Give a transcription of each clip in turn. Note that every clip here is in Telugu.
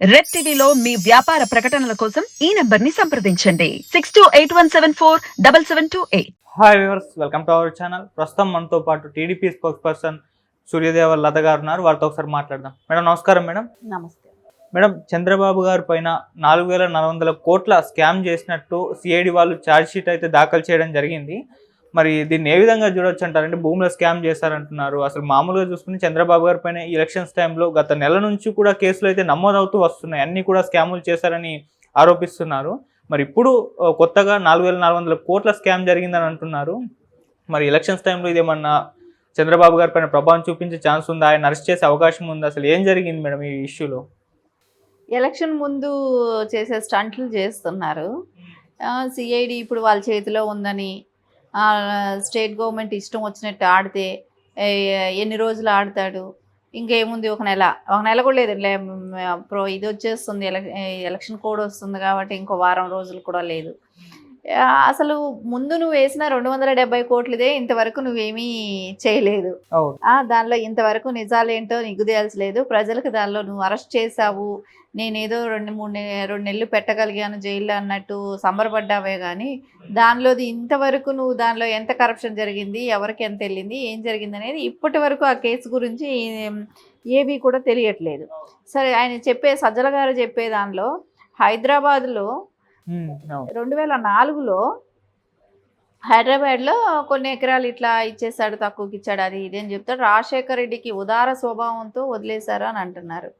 రెడ్ టీవీలో మీ వ్యాపార ప్రకటనల కోసం ఈ నంబర్ ని సంప్రదించండి 6281747728. Hi viewers, welcome to our channel. ప్రస్తుతం మనతో పాటు టీడీపీ స్పోక్స్ పర్సన్ సూర్యదేవ లత గారు ఉన్నారు. వారితో ఒకసారి మాట్లాడదాం. మేడం నమస్కారం. మేడం నమస్తే. మేడం, చంద్రబాబు గారి పైన 4400 కోట్ల స్కామ్ చేసినట్టు సిఐడి వాళ్ళు ఛార్జ్ షీట్ అయితే దాఖలు చేయడం జరిగింది. మరి దీన్ని ఏ విధంగా చూడొచ్చు అంటారంటే, భూముల స్కామ్ చేశారంటున్నారు. అసలు మామూలుగా చూసుకుని చంద్రబాబు గారి పైన ఎలక్షన్స్ టైంలో గత నెల నుంచి కూడా కేసులు అయితే నమోదవుతూ వస్తున్నాయి. అన్ని కూడా స్కాములు చేశారని ఆరోపిస్తున్నారు. మరి ఇప్పుడు కొత్తగా 4400 కోట్ల స్కామ్ జరిగిందని అంటున్నారు. మరి ఎలక్షన్స్ టైంలో ఇదేమన్నా చంద్రబాబు గారి పైన ప్రభావం చూపించే ఛాన్స్ ఉందా? ఆయన అరెస్ట్ చేసే అవకాశం ఉందా? అసలు ఏం జరిగింది మేడం ఈ ఇష్యూలో? ఎలక్షన్ ముందు చేసే స్టంట్లు చేస్తున్నారు. సిఐడి ఇప్పుడు వాళ్ళ చేతిలో ఉందని, స్టేట్ గవర్నమెంట్ ఇష్టం వచ్చినట్టు ఆడితే ఎన్ని రోజులు ఆడతాడు? ఇంకేముంది, ఒక నెల కూడా లేదు. ఇది వచ్చేస్తుంది, ఎలక్షన్ కోడ్ వస్తుంది కాబట్టి ఇంకో వారం రోజులు కూడా లేదు. అసలు ముందు నువ్వు వేసిన 270 కోట్లదే ఇంతవరకు నువ్వేమీ చేయలేదు. దానిలో ఇంతవరకు నిజాలేంటో నీకు తెలియలేదు. ప్రజలకు దానిలో నువ్వు అరెస్ట్ చేసావు, నేనేదో 2 నెలలు పెట్టగలిగాను జైల్లో అన్నట్టు సంబరపడ్డావే కానీ దానిలోది ఇంతవరకు నువ్వు దానిలో ఎంత కరప్షన్ జరిగింది, ఎవరికి ఎంత వెళ్ళింది, ఏం జరిగింది అనేది ఇప్పటి వరకు ఆ కేసు గురించి ఏవి కూడా తెలియట్లేదు. సరే, ఆయన సజ్జల గారు చెప్పే దానిలో హైదరాబాద్లో 2004లో హైదరాబాద్లో కొన్ని ఎకరాలు ఇట్లా ఇచ్చేసాడు, తక్కువకి ఇచ్చాడు, అది ఇది అని చెప్తాడు. రాజశేఖర రెడ్డికి ఉదార స్వభావంతో వదిలేశారు అని అంటున్నారు.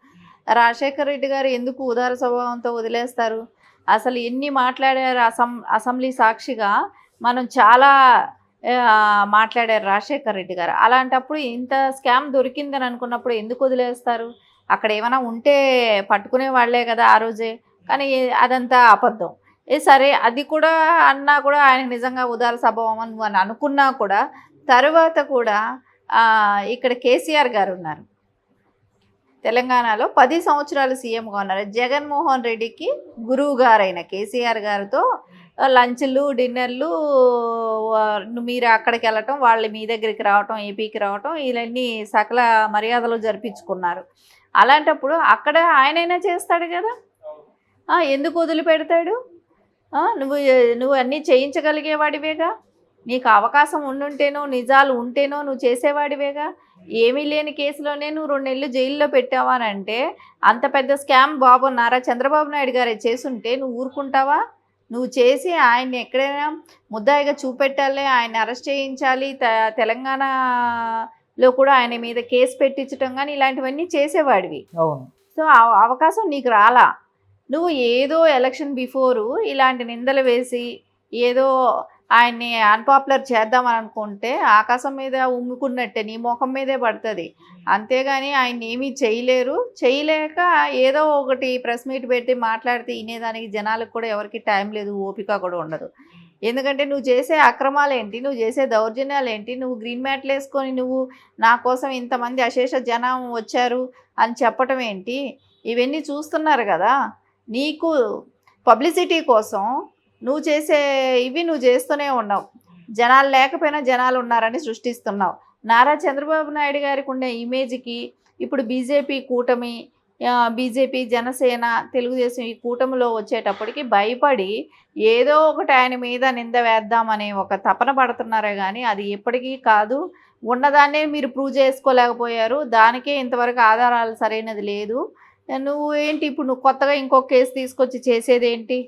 రాజశేఖర రెడ్డి గారు ఎందుకు ఉదార స్వభావంతో వదిలేస్తారు? అసలు ఎన్ని మాట్లాడారు అసెంబ్లీ సాక్షిగా, మనం చాలా మాట్లాడారు రాజశేఖర రెడ్డి గారు. అలాంటప్పుడు ఇంత స్కామ్ దొరికిందని అనుకున్నప్పుడు ఎందుకు వదిలేస్తారు? అక్కడ ఏమైనా ఉంటే పట్టుకునే వాళ్లే కదా ఆ రోజే. కానీ అదంతా అబద్ధం. సరే, అది కూడా అన్నా కూడా ఆయనకు నిజంగా ఉదార స్వభావం అని అనుకున్నా కూడా తర్వాత కూడా ఇక్కడ కేసీఆర్ గారు ఉన్నారు, తెలంగాణలో 10 సంవత్సరాలు సీఎంగా ఉన్నారు. జగన్మోహన్ రెడ్డికి గురువు గారైన కేసీఆర్ గారితో లంచ్లు, డిన్నర్లు, మీరు అక్కడికి వెళ్ళటం, వాళ్ళు మీ దగ్గరికి రావటం, ఏపీకి రావటం, ఇవన్నీ సకల మర్యాదలు జరిపించుకున్నారు. అలాంటప్పుడు అక్కడ ఆయనైనా చేస్తాడు కదా, ఎందుకు వదిలిపెడతాడు? నువ్వు అన్నీ చేయించగలిగేవాడివేగా, నీకు అవకాశం ఉండుంటేనో నిజాలు ఉంటేనో నువ్వు చేసేవాడివేగా. ఏమీ లేని కేసులోనే నువ్వు 2 నెలలు జైల్లో పెట్టావానంటే అంత పెద్ద స్కామ్ నారా చంద్రబాబు నాయుడు గారే చేసుంటే నువ్వు ఊరుకుంటావా? నువ్వు చేసి ఆయన్ని ఎక్కడైనా ముద్దాయిగా చూపెట్టాలి, ఆయన అరెస్ట్ చేయించాలి, తెలంగాణలో కూడా ఆయన మీద కేసు పెట్టించడం కానీ ఇలాంటివన్నీ చేసేవాడివి. సో అవకాశం నీకు రాలా. నువ్వు ఏదో ఎలక్షన్ బిఫోరు ఇలాంటి నిందలు వేసి ఏదో ఆయన్ని అన్పాపులర్ చేద్దామని అనుకుంటే ఆకాశం మీద ఉమ్ముకున్నట్టే నీ ముఖం మీదే పడుతుంది. అంతేగాని ఆయన ఏమీ చేయలేక ఏదో ఒకటి ప్రెస్ మీట్ పెట్టి మాట్లాడితే వినేదానికి జనాలకు కూడా ఎవరికి టైం లేదు, ఓపిక కూడా ఉండదు. ఎందుకంటే నువ్వు చేసే అక్రమాలు ఏంటి, నువ్వు చేసే దౌర్జన్యాలు ఏంటి, నువ్వు గ్రీన్ మ్యాట్లు వేసుకొని నువ్వు నా కోసం ఇంతమంది అశేష జనం వచ్చారు అని చెప్పటం ఏంటి? ఇవన్నీ చూస్తున్నారు కదా. నీకు పబ్లిసిటీ కోసం నువ్వు చేస్తూనే ఉన్నావు. జనాలు లేకపోయినా జనాలు ఉన్నారని సృష్టిస్తున్నావు. నారా చంద్రబాబు నాయుడు గారికి ఉండే ఇమేజ్కి ఇప్పుడు బీజేపీ కూటమి, బీజేపీ, జనసేన, తెలుగుదేశం ఈ కూటమిలో వచ్చేటప్పటికి భయపడి ఏదో ఒకటి ఆయన మీద నింద వేద్దామనే ఒక తపన పడుతున్నారే కానీ అది ఎప్పటికీ కాదు. ఉన్నదాన్నే మీరు ప్రూవ్ చేసుకోలేకపోయారు. దానికే ఇంతవరకు ఆధారాలు సరైనది లేదు. నువ్వు ఏంటి ఇప్పుడు నువ్వు కొత్తగా ఇంకొక కేసు తీసుకొచ్చి చేసేదేంటి?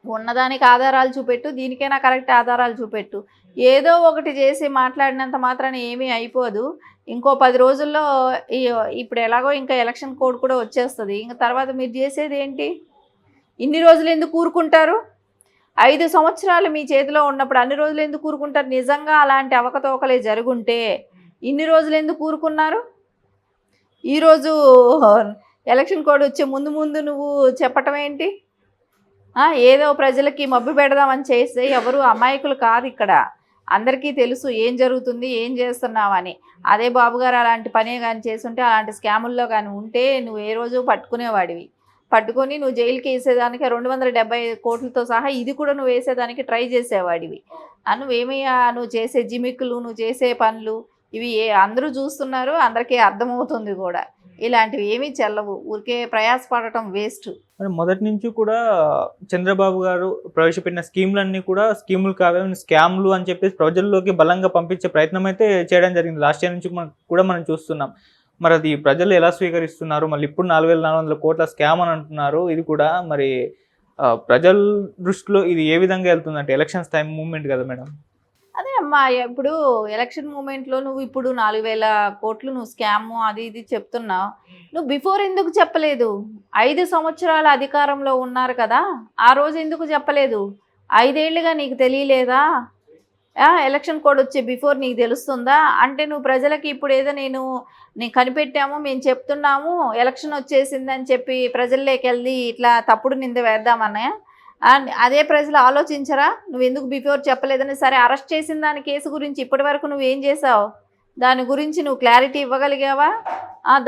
ఉన్నదానికి ఆధారాలు చూపెట్టు, దీనికైనా కరెక్ట్ ఆధారాలు చూపెట్టు. ఏదో ఒకటి చేసి మాట్లాడినంత మాత్రాన ఏమీ అయిపోదు. ఇంకో 10 రోజుల్లో ఇప్పుడు ఎలాగో ఇంకా ఎలక్షన్ కోడ్ కూడా వచ్చేస్తుంది. ఇంకా తర్వాత మీరు చేసేది ఏంటి? ఇన్ని రోజులు ఎందుకు కూరుకుంటారు? 5 సంవత్సరాలు మీ చేతిలో ఉన్నప్పుడు అన్ని రోజులు ఎందుకు కూరుకుంటారు? నిజంగా అలాంటి అవకతవకలే జరుగుంటే ఇన్ని రోజులు ఎందుకు కూరుకున్నారు? ఈరోజు ఎలక్షన్ కోడ్ వచ్చే ముందు నువ్వు చెప్పటం ఏంటి? ఏదో ప్రజలకి మబ్బు పెడదామని చేస్తే ఎవరు అమాయకులు కాదు. ఇక్కడ అందరికీ తెలుసు ఏం జరుగుతుంది, ఏం చేస్తున్నావని. అదే బాబు గారు అలాంటి పనే కానీ చేస్తుంటే, అలాంటి స్కాముల్లో కానీ ఉంటే నువ్వు ఏ రోజు పట్టుకునేవాడివి. పట్టుకొని నువ్వు జైలుకి వేసేదానికి 270 కోట్లతో సహా ఇది కూడా నువ్వు వేసేదానికి ట్రై చేసేవాడివి. నువ్వేమయ్యా నువ్వు చేసే జిమిక్కులు, నువ్వు చేసే పనులు ఇవి అందరూ చూస్తున్నారు, అందరికీ అర్థమవుతుంది కూడా. ఇలాంటివి ఏమీ చెల్లవు, ఊరికే ప్రయాసపడటం వేస్ట్. మరి మొదటి నుంచి కూడా చంద్రబాబు గారు ప్రవేశపెట్టిన స్కీమ్లన్నీ కూడా స్కీములు కావాలి, స్కామ్లు అని చెప్పేసి ప్రజల్లోకి బలంగా పంపించే ప్రయత్నం అయితే చేయడం జరిగింది. లాస్ట్ ఇయర్ నుంచి మనం చూస్తున్నాం. మరి అది ప్రజలు ఎలా స్వీకరిస్తున్నారు? మళ్ళీ ఇప్పుడు 4,400 కోట్ల స్కామ్ అని అంటున్నారు. ఇది కూడా మరి ప్రజల దృష్టిలో ఇది ఏ విధంగా వెళ్తుందంటే ఎలక్షన్స్ టైం మూవ్మెంట్ కదా మేడం? అదే అమ్మా, ఇప్పుడు ఎలక్షన్ మూమెంట్లో నువ్వు ఇప్పుడు 4,000 కోట్లు నువ్వు స్కామ్ అది ఇది చెప్తున్నావు. నువ్వు బిఫోర్ ఎందుకు చెప్పలేదు? 5 సంవత్సరాల అధికారంలో ఉన్నారు కదా, ఆ రోజు ఎందుకు చెప్పలేదు? 5 ఏళ్ళుగా నీకు తెలియలేదా? ఎలక్షన్ కోడ్ వచ్చే బిఫోర్ నీకు తెలుస్తుందా? అంటే నువ్వు ప్రజలకి ఇప్పుడు ఏదో నేను కనిపెట్టాము, మేము చెప్తున్నాము, ఎలక్షన్ వచ్చేసిందని చెప్పి ప్రజల్లోకి వెళ్ళి ఇట్లా తప్పుడు నింద వేద్దామన్నా? అదే ప్రజలు ఆలోచించరా? నువ్వు ఎందుకు బిఫోర్ చెప్పలేదని? సరే, అరెస్ట్ చేసిన దాని కేసు గురించి ఇప్పటి వరకు నువ్వేం చేసావు? దాని గురించి నువ్వు క్లారిటీ ఇవ్వగలిగావా?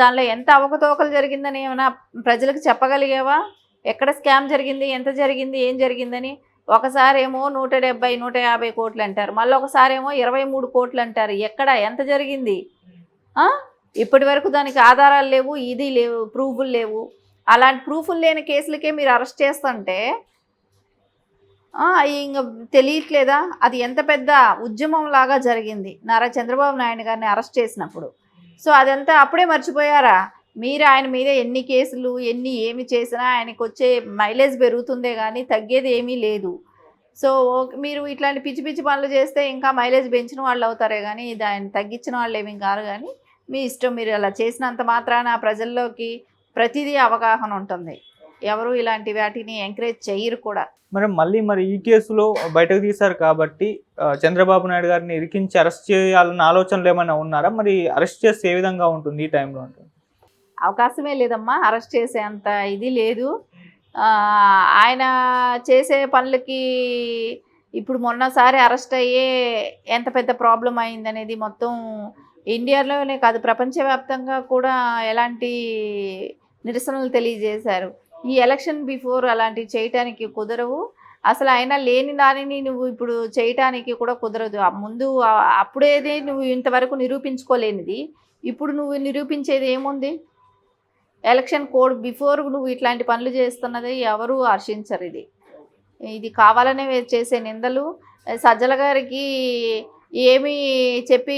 దానిలో ఎంత అవకతవకలు జరిగిందని ఏమైనా ప్రజలకు చెప్పగలిగావా? ఎక్కడ స్కామ్ జరిగింది, ఎంత జరిగింది, ఏం జరిగిందని? ఒకసారి ఏమో 170, 150 కోట్లు అంటారు, మళ్ళీ ఒకసారి ఏమో 23 కోట్లు అంటారు. ఎక్కడ ఎంత జరిగింది? ఇప్పటి వరకు దానికి ఆధారాలు లేవు, ఇది లేవు, ప్రూఫ్లు లేవు. అలాంటి ప్రూఫ్లు లేని కేసులకే మీరు అరెస్ట్ చేస్తుంటే ఇంకా తెలియట్లేదా? అది ఎంత పెద్ద ఉద్యమం లాగా జరిగింది నారా చంద్రబాబు నాయుడు గారిని అరెస్ట్ చేసినప్పుడు. సో అదంతా అప్పుడే మర్చిపోయారా? మీరు ఆయన మీద ఎన్ని కేసులు ఏమి చేసినా ఆయనకు వచ్చే మైలేజ్ పెరుగుతుందే కానీ తగ్గేది ఏమీ లేదు. సో మీరు ఇట్లాంటి పిచ్చి పిచ్చి పనులు చేస్తే ఇంకా మైలేజ్ పెంచిన వాళ్ళు అవుతారే కానీ దాన్ని తగ్గించిన వాళ్ళు ఏమీ కాదు. కానీ మీ ఇష్టం, మీరు అలా చేసినంత మాత్రాన ప్రజల్లోకి ప్రతిదీ అవగాహన ఉంటుంది. ఎవరు ఇలాంటి వాటిని ఎంకరేజ్ చేయరు కూడా. మరి ఈ కేసులో బయటకు తీశారు కాబట్టి చంద్రబాబు నాయుడు గారిని ఇరికించి అరెస్ట్ చేయాలన్న ఆలోచనలు ఏమైనా ఉన్నారా? మరి అరెస్ట్ చేస్తే ఏ విధంగా ఉంటుంది ఈ టైంలో? అవకాశమే లేదమ్మా, అరెస్ట్ చేసే అంత ఇది లేదు. ఆయన చేసే పనులకి ఇప్పుడు మొన్నసారి అరెస్ట్ అయ్యే ఎంత పెద్ద ప్రాబ్లం అయిందనేది మొత్తం ఇండియాలోనే కాదు ప్రపంచవ్యాప్తంగా కూడా ఎలాంటి నిరసనలు తెలియజేశారు. ఈ ఎలక్షన్ బిఫోర్ అలాంటివి చేయటానికి కుదరవు. అసలు అయినా లేని దానిని నువ్వు ఇప్పుడు చేయటానికి కూడా కుదరదు. ముందు అప్పుడేది నువ్వు ఇంతవరకు నిరూపించుకోలేనిది ఇప్పుడు నువ్వు నిరూపించేది ఏముంది? ఎలక్షన్ కోడ్ బిఫోర్ నువ్వు ఇట్లాంటి పనులు చేస్తున్నది ఎవరు హర్షించరు. ఇది కావాలనే చేసే నిందలు. సజ్జల గారికి ఏమి చెప్పి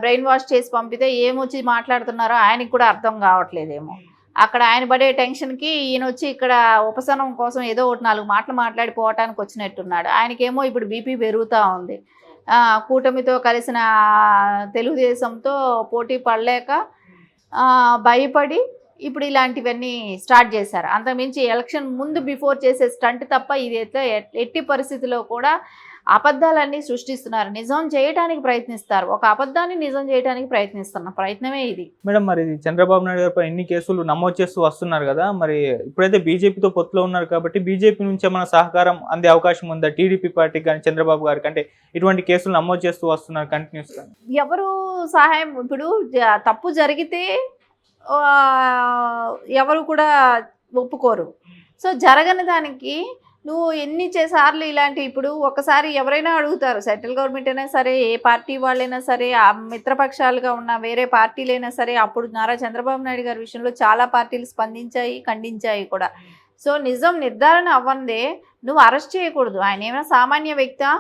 బ్రెయిన్ వాష్ చేసి పంపితే ఏమొచ్చి మాట్లాడుతున్నారో ఆయనకి కూడా అర్థం కావట్లేదేమో. అక్కడ ఆయన పడే టెన్షన్కి ఈయన వచ్చి ఇక్కడ ఉపశమనం కోసం ఏదో ఒకటి 4 మాటలు మాట్లాడిపోవటానికి వచ్చినట్టున్నాడు. ఆయనకేమో ఇప్పుడు బీపీ పెరుగుతూ ఉంది. కూటమితో కలిసిన తెలుగుదేశంతో పోటీ పడలేక భయపడి ఇప్పుడు ఇలాంటివన్నీ స్టార్ట్ చేశారు. అంతకుమించి ఎలక్షన్ ముందు బిఫోర్ చేసే స్టంట్ తప్ప ఇది ఎట్టి పరిస్థితిలో కూడా అబద్ధాలన్నీ సృష్టిస్తున్నారు. నిజం చేయడానికి ప్రయత్నిస్తారు, ఒక అబద్ధాన్ని నిజం చేయడానికి ప్రయత్నిస్తున్న ప్రయత్నమే ఇది. మేడం, మరి చంద్రబాబు నాయుడు గారిపై ఎన్ని కేసులు నమోదు చేస్తూ వస్తున్నారు కదా, మరి ఇప్పుడైతే బీజేపీతో పొత్తులో ఉన్నారు కాబట్టి బీజేపీ నుంచి ఏమైనా సహకారం అందే అవకాశం ఉందా? టీడీపీ పార్టీకి కానీ చంద్రబాబు గారికి అంటే ఇటువంటి కేసులు నమోదు చేస్తూ వస్తున్నారు కంటిన్యూస్గా. ఎవరు సహాయం? ఇప్పుడు తప్పు జరిగితే ఎవరు కూడా ఒప్పుకోరు. సో జరగని దానికి నువ్వు ఎన్ని సార్లు ఇలాంటి ఇప్పుడు ఒకసారి ఎవరైనా అడుగుతారు, సెంట్రల్ గవర్నమెంట్ అయినా సరే, ఏ పార్టీ వాళ్ళైనా సరే, ఆ మిత్రపక్షాలుగా ఉన్న వేరే పార్టీలైనా సరే, అప్పుడు నారా చంద్రబాబు నాయుడు గారి విషయంలో చాలా పార్టీలు స్పందించాయి, ఖండించాయి కూడా. సో నిజం నిర్ధారణ అవ్వందే నువ్వు అరెస్ట్ చేయకూడదు. ఆయన ఏమైనా సామాన్య వ్యక్తా?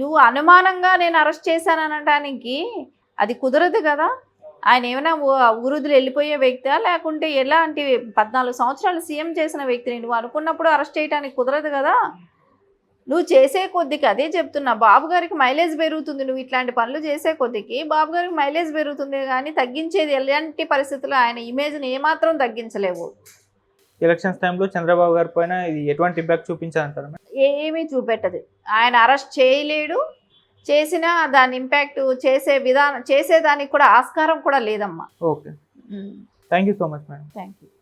నువ్వు అనుమానంగా నేను అరెస్ట్ చేశాననడానికి అది కుదరదు కదా. ఆయన ఏమైనా ఊరుదులు వెళ్ళిపోయే వ్యక్తా, లేకుంటే ఎలాంటి 14 సంవత్సరాలు సీఎం చేసిన వ్యక్తిని నువ్వు అనుకున్నప్పుడు అరెస్ట్ చేయడానికి కుదరదు కదా. నువ్వు చేసే కొద్దికి అదే చెప్తున్నా, బాబు గారికి మైలేజ్ పెరుగుతుంది. నువ్వు ఇట్లాంటి పనులు చేసే కొద్దికి బాబు గారికి మైలేజ్ పెరుగుతుంది కానీ తగ్గించేది ఎలాంటి పరిస్థితుల్లో ఆయన ఇమేజ్ని ఏమాత్రం తగ్గించలేవు. ఎలక్షన్స్ టైంలో చంద్రబాబు గారి పైన ఇది ఎటువంటి ఇంపాక్ట్ చూపించాలంటారు? ఏమీ చూపెట్టదు. ఆయన అరెస్ట్ చేయలేడు, చేసినా దాని ఇంపాక్ట్ చేసేదానికి కూడా ఆస్కారం కూడా లేదమ్మా. Okay, thank you so much madam. Thank you.